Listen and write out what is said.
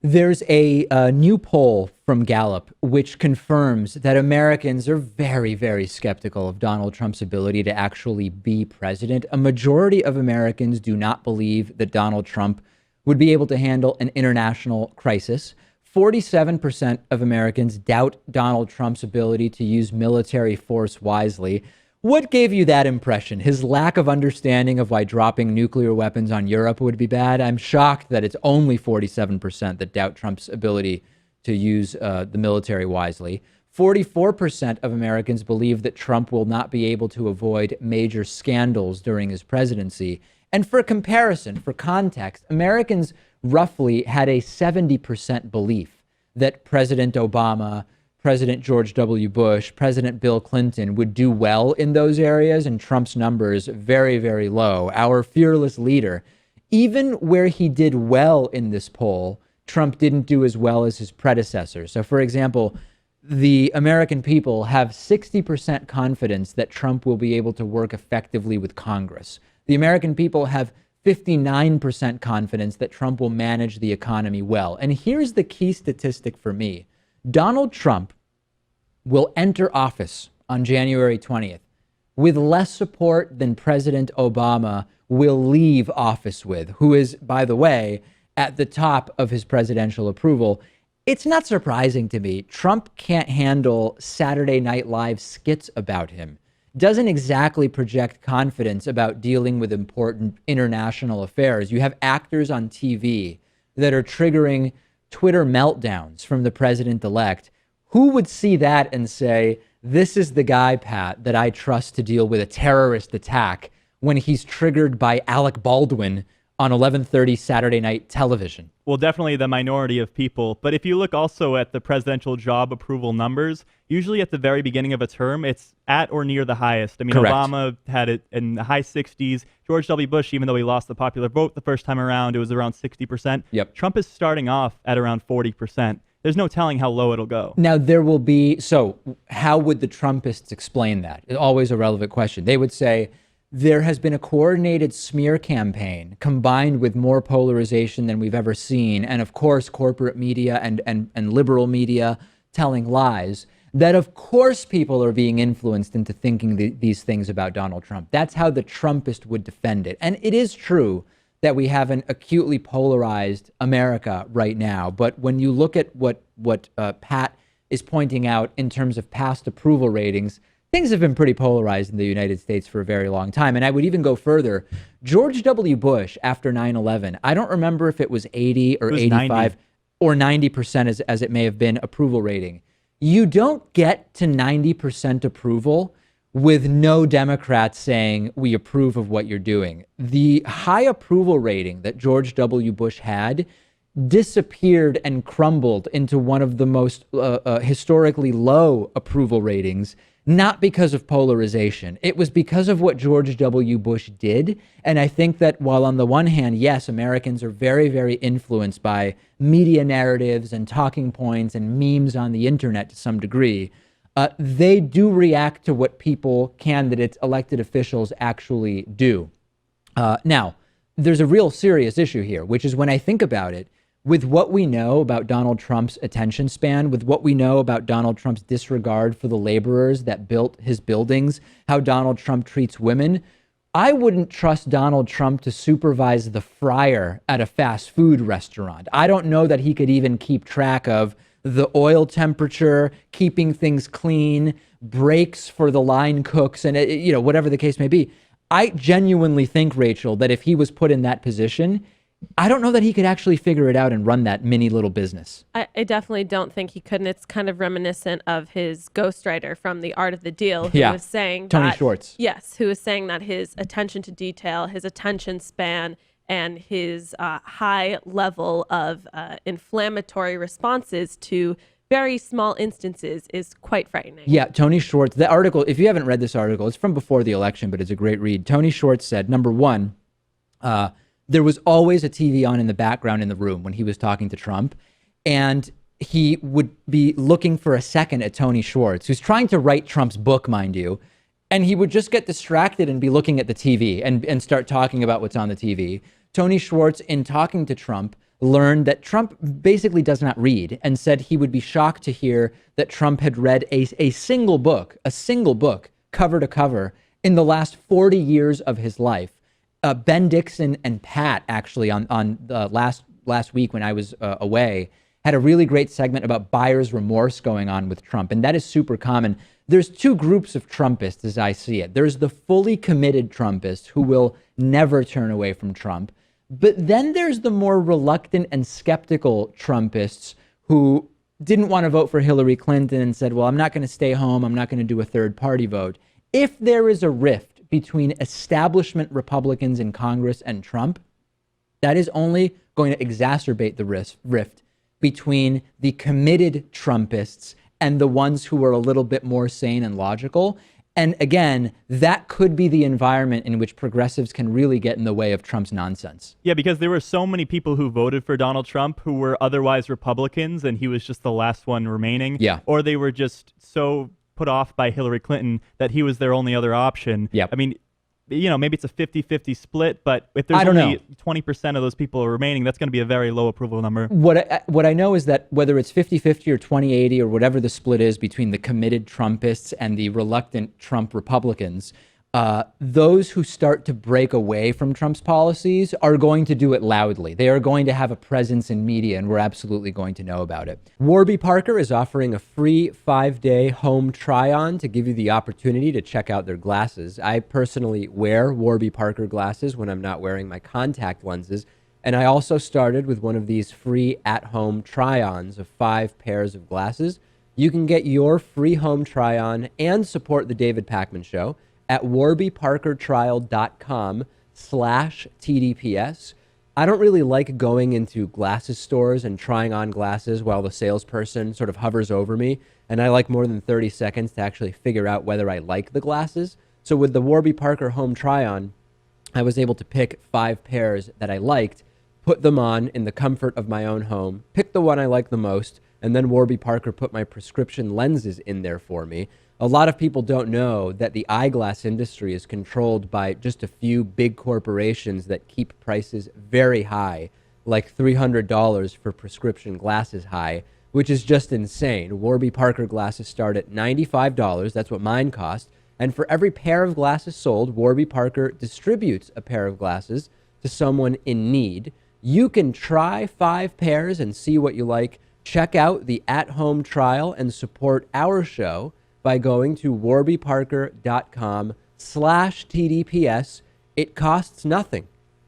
There's a new poll from Gallup which confirms that Americans are very, very skeptical of Donald Trump's ability to actually be president. A majority of Americans do not believe that Donald Trump would be able to handle an international crisis. 47% of Americans doubt Donald Trump's ability to use military force wisely. What gave you that impression? His lack of understanding of why dropping nuclear weapons on Europe would be bad? I'm shocked that it's only 47% that doubt Trump's ability to use the military wisely. 44% of Americans believe that Trump will not be able to avoid major scandals during his presidency. And for comparison, for context, Americans roughly had a 70% belief that President Obama, President George W. Bush, President Bill Clinton would do well in those areas, and Trump's numbers very, very low. Our fearless leader, even where he did well in this poll, Trump didn't do as well as his predecessor. So, for example, the American people have 60% confidence that Trump will be able to work effectively with Congress. The American people have 59% confidence that Trump will manage the economy well. And here's the key statistic for me. Donald Trump will enter office on January 20th with less support than President Obama will leave office with, who is, by the way, at the top of his presidential approval. It's not surprising to me. Trump can't handle Saturday Night Live skits about him. Doesn't exactly project confidence about dealing with important international affairs. You have actors on TV that are triggering Twitter meltdowns from the president-elect. Who would see that and say, this is the guy, Pat, that I trust to deal with a terrorist attack when he's triggered by Alec Baldwin on 11:30 Saturday night television? Well, definitely the minority of people. But if you look also at the presidential job approval numbers, usually at the very beginning of a term, it's at or near the highest. I mean, Correct. Obama had it in the high 60s. George W. Bush, even though he lost the popular vote the first time around, it was around 60%. Yep. Trump is starting off at around 40%. There's no telling how low it'll go. Now, there will be, so how would the Trumpists explain that? It's always a relevant question. They would say, there has been a coordinated smear campaign combined with more polarization than we've ever seen. And of course, corporate media and liberal media telling lies, that of course people are being influenced into thinking these things about Donald Trump. That's how the Trumpist would defend it. And it is true that we have an acutely polarized America right now. But when you look at what Pat is pointing out in terms of past approval ratings, things have been pretty polarized in the United States for a very long time. And I would even go further. George W. Bush, after 9/11, I don't remember if it was 80 or 85 90. or 90% as it may have been approval rating. You don't get to 90% approval with no Democrats saying we approve of what you're doing. The high approval rating that George W. Bush had disappeared and crumbled into one of the most historically low approval ratings, not because of polarization. It was because of what George W. Bush did. And I think that while on the one hand, yes, Americans are very, very influenced by media narratives and talking points and memes on the internet to some degree, they do react to what candidates, elected officials actually do. Now, there's a real serious issue here, which is when I think about it, with what we know about Donald Trump's attention span, with what we know about Donald Trump's disregard for the laborers that built his buildings, how Donald Trump treats women, I wouldn't trust Donald Trump to supervise the fryer at a fast food restaurant. I don't know that he could even keep track of the oil temperature, keeping things clean, breaks for the line cooks, and whatever the case may be. I genuinely think, Rachel, that if he was put in that position, I don't know that he could actually figure it out and run that mini little business. I definitely don't think he could. And it's kind of reminiscent of his ghostwriter from The Art of the Deal, who was saying Tony Schwartz. Yes, who was saying that his attention to detail, his attention span, and his high level of inflammatory responses to very small instances is quite frightening. Yeah, Tony Schwartz, the article, if you haven't read this article, it's from before the election, but it's a great read. Tony Schwartz said, number one, there was always a TV on in the background in the room when he was talking to Trump. And he would be looking for a second at Tony Schwartz, who's trying to write Trump's book, mind you. And he would just get distracted and be looking at the TV and start talking about what's on the TV. Tony Schwartz, in talking to Trump, learned that Trump basically does not read, and said he would be shocked to hear that Trump had read a single book, cover to cover, in the last 40 years of his life. Ben Dixon and Pat, actually, on the last week when I was away, had a really great segment about buyer's remorse going on with Trump, and that is super common. There's two groups of Trumpists as I see it. There's the fully committed Trumpists who will never turn away from Trump. But then there's the more reluctant and skeptical Trumpists who didn't want to vote for Hillary Clinton and said, well, I'm not going to stay home. I'm not going to do a third party vote. If there is a rift between establishment Republicans in Congress and Trump, that is only going to exacerbate the rift between the committed Trumpists and the ones who are a little bit more sane and logical. And again, that could be the environment in which progressives can really get in the way of Trump's nonsense. Yeah, because there were so many people who voted for Donald Trump who were otherwise Republicans, and he was just the last one remaining. Yeah. Or they were just so put off by Hillary Clinton that he was their only other option. Yep. I mean, maybe it's a 50-50 split, but if there's only 20% of those people remaining, that's going to be a very low approval number. What I know is that whether it's 50-50 or 20-80 or whatever the split is between the committed Trumpists and the reluctant Trump Republicans, those who start to break away from Trump's policies are going to do it loudly. They are going to have a presence in media, and we're absolutely going to know about it. Warby Parker is offering a free 5-day home try-on to give you the opportunity to check out their glasses. I personally wear Warby Parker glasses when I'm not wearing my contact lenses, and I also started with one of these free at-home try-ons of 5 pairs of glasses. You can get your free home try-on and support the David Pakman Show at warbyparkertrial.com/TDPS. I don't really like going into glasses stores and trying on glasses while the salesperson sort of hovers over me, and I like more than 30 seconds to actually figure out whether I like the glasses. So with the Warby Parker home try-on, I was able to pick 5 pairs that I liked, put them on in the comfort of my own home, pick the one I like the most, and then Warby Parker put my prescription lenses in there for me. A lot of people don't know that the eyeglass industry is controlled by just a few big corporations that keep prices very high, like $300 for prescription glasses high, which is just insane. Warby Parker glasses start at $95. That's what mine cost. And for every pair of glasses sold, Warby Parker distributes a pair of glasses to someone in need. You can try 5 pairs and see what you like. Check out the at-home trial and support our show by going to warbyparker.com/TDPS. It costs nothing.